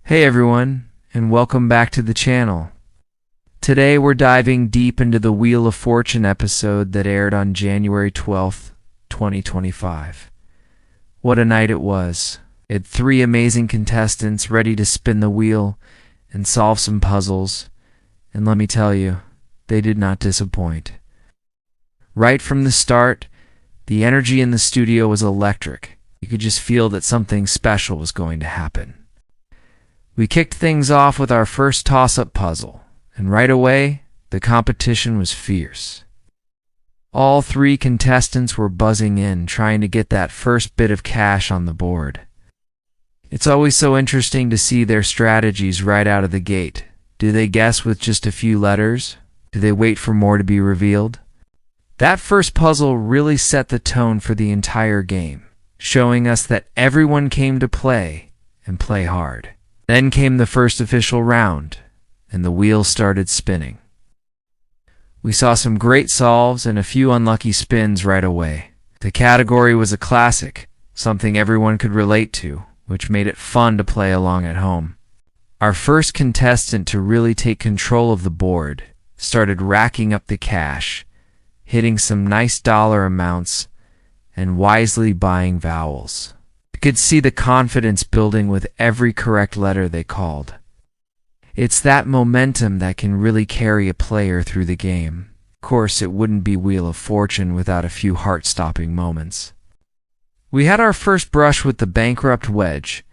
Hey everyone, and welcome back to the channel. Today we're diving deep into the Wheel of Fortune episode that aired on January 12th, 2025. What a night it was. It had three amazing contestants ready to spin the wheel and solve some puzzles, and let me tell you, they did not disappoint. Right from the start, the energy in the studio was electric. You could just feel that something special was going to happen. We kicked things off with our first toss-up puzzle, and right away, the competition was fierce. All three contestants were buzzing in, trying to get that first bit of cash on the board. It's always so interesting to see their strategies right out of the gate. Do they guess with just a few letters? Do they wait for more to be revealed? That first puzzle really set the tone for the entire game, showing us that everyone came to play, and play hard. Then came the first official round, and the wheel started spinning. We saw some great solves and a few unlucky spins right away. The category was a classic, something everyone could relate to, which made it fun to play along at home. Our first contestant to really take control of the board started racking up the cash, hitting some nice dollar amounts, and wisely buying vowels. You could see the confidence building with every correct letter they called. It's that momentum that can really carry a player through the game. Of course, it wouldn't be Wheel of Fortune without a few heart-stopping moments. We had our first brush with the bankrupt Wedge,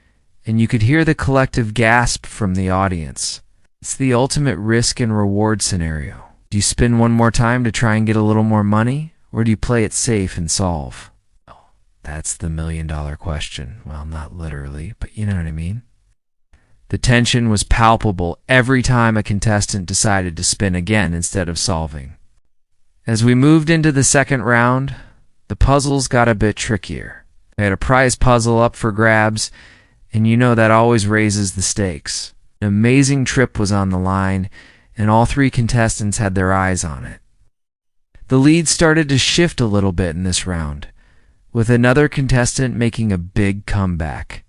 and you could hear the collective gasp from the audience. It's the ultimate risk and reward scenario. Do you spin one more time to try and get a little more money, or do you play it safe and solve? That's the million-dollar question. Well, not literally, but you know what I mean. The tension was palpable every time a contestant decided to spin again instead of solving. As we moved into the second round, the puzzles got a bit trickier. I had a prize puzzle up for grabs, and you know that always raises the stakes. An amazing trip was on the line, and all three contestants had their eyes on it. The lead started to shift a little bit in this round, with another contestant making a big comeback.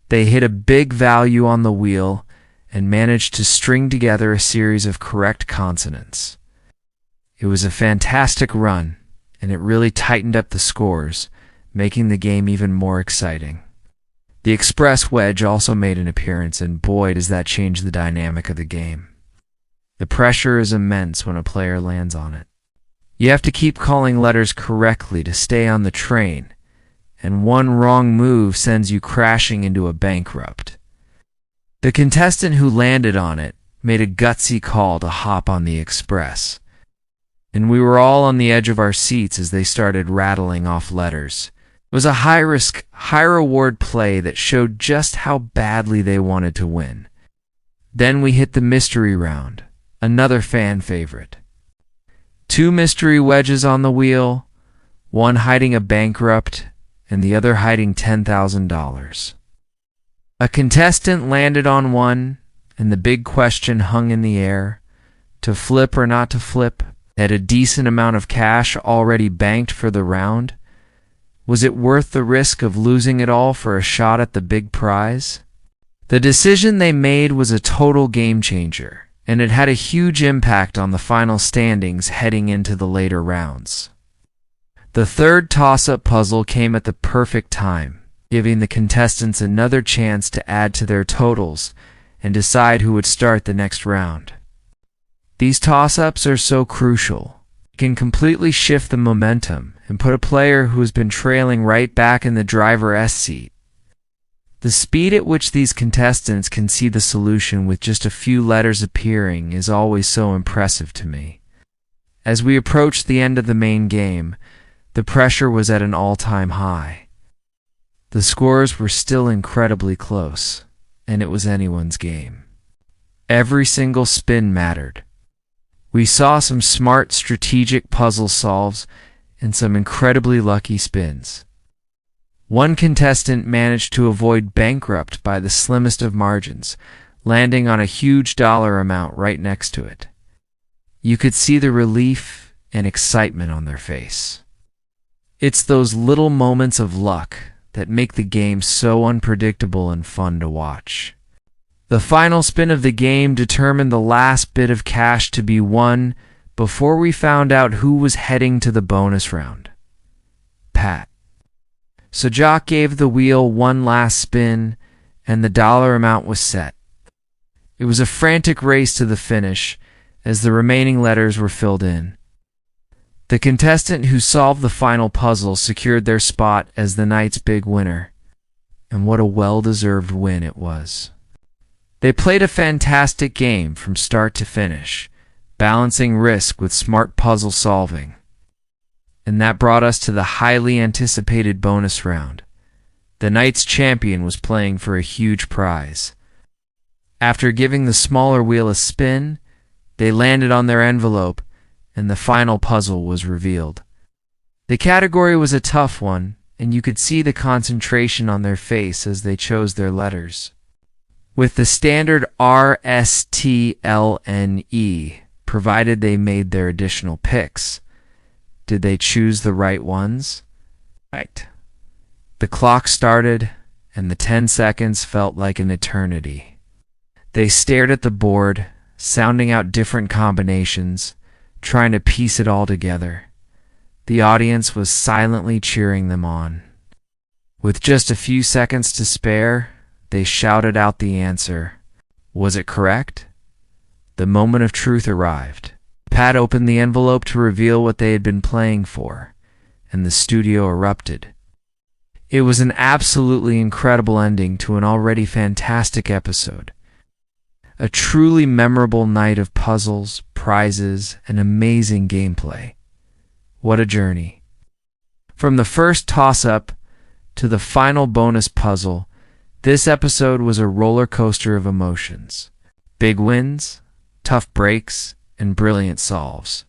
They hit a big value on the wheel and managed to string together a series of correct consonants. It was a fantastic run, and it really tightened up the scores, making the game even more exciting. The Express Wedge also made an appearance, and boy, does that change the dynamic of the game. The pressure is immense when a player lands on it. You have to keep calling letters correctly to stay on the train, and one wrong move sends you crashing into a bankrupt. The contestant who landed on it made a gutsy call to hop on the Express, and we were all on the edge of our seats as they started rattling off letters. It was a high-risk, high-reward play that showed just how badly they wanted to win. Then we hit the mystery round, another fan favorite. Two mystery wedges on the wheel, one hiding a bankrupt and the other hiding $10,000. A contestant landed on one, and the big question hung in the air: to flip or not to flip. Had a decent amount of cash already banked for the round. Was it worth the risk of losing it all for a shot at the big prize? The decision they made was a total game changer, and it had a huge impact on the final standings heading into the later rounds. The third toss-up puzzle came at the perfect time, giving the contestants another chance to add to their totals and decide who would start the next round. These toss-ups are so crucial. It can completely shift the momentum and put a player who has been trailing right back in the driver's seat. The speed at which these contestants can see the solution with just a few letters appearing is always so impressive to me. As we approached the end of the main game, the pressure was at an all-time high. The scores were still incredibly close, and it was anyone's game. Every single spin mattered. We saw some smart, strategic puzzle solves and some incredibly lucky spins. One contestant managed to avoid bankrupt by the slimmest of margins, landing on a huge dollar amount right next to it. You could see the relief and excitement on their face. It's those little moments of luck that make the game so unpredictable and fun to watch. The final spin of the game determined the last bit of cash to be won before we found out who was heading to the bonus round. Pat. So Jock gave the wheel one last spin, and the dollar amount was set. It was a frantic race to the finish as the remaining letters were filled in. The contestant who solved the final puzzle secured their spot as the night's big winner. And what a well-deserved win it was. They played a fantastic game from start to finish, balancing risk with smart puzzle solving. And that brought us to the highly anticipated bonus round. The night's champion was playing for a huge prize. After giving the smaller wheel a spin, they landed on their envelope, and the final puzzle was revealed. The category was a tough one, and you could see the concentration on their face as they chose their letters. With the standard R, S, T, L, N, E, provided they made their additional picks. Did they choose the right ones? Right. The clock started, and the 10 seconds felt like an eternity. They stared at the board, sounding out different combinations, trying to piece it all together. The audience was silently cheering them on. With just a few seconds to spare, they shouted out the answer. Was it correct? The moment of truth arrived. Pat opened the envelope to reveal what they had been playing for, and the studio erupted. It was an absolutely incredible ending to an already fantastic episode. A truly memorable night of puzzles, prizes, and amazing gameplay. What a journey. From the first toss-up to the final bonus puzzle, this episode was a roller coaster of emotions. Big wins, tough breaks, and brilliant solves.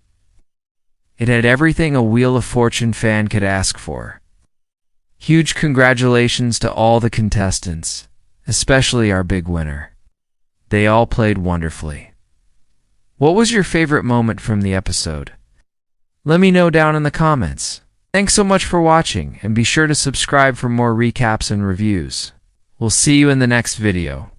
It had everything a Wheel of Fortune fan could ask for. Huge congratulations to all the contestants, especially our big winner. They all played wonderfully. What was your favorite moment from the episode? Let me know down in the comments. Thanks so much for watching, and be sure to subscribe for more recaps and reviews. We'll see you in the next video.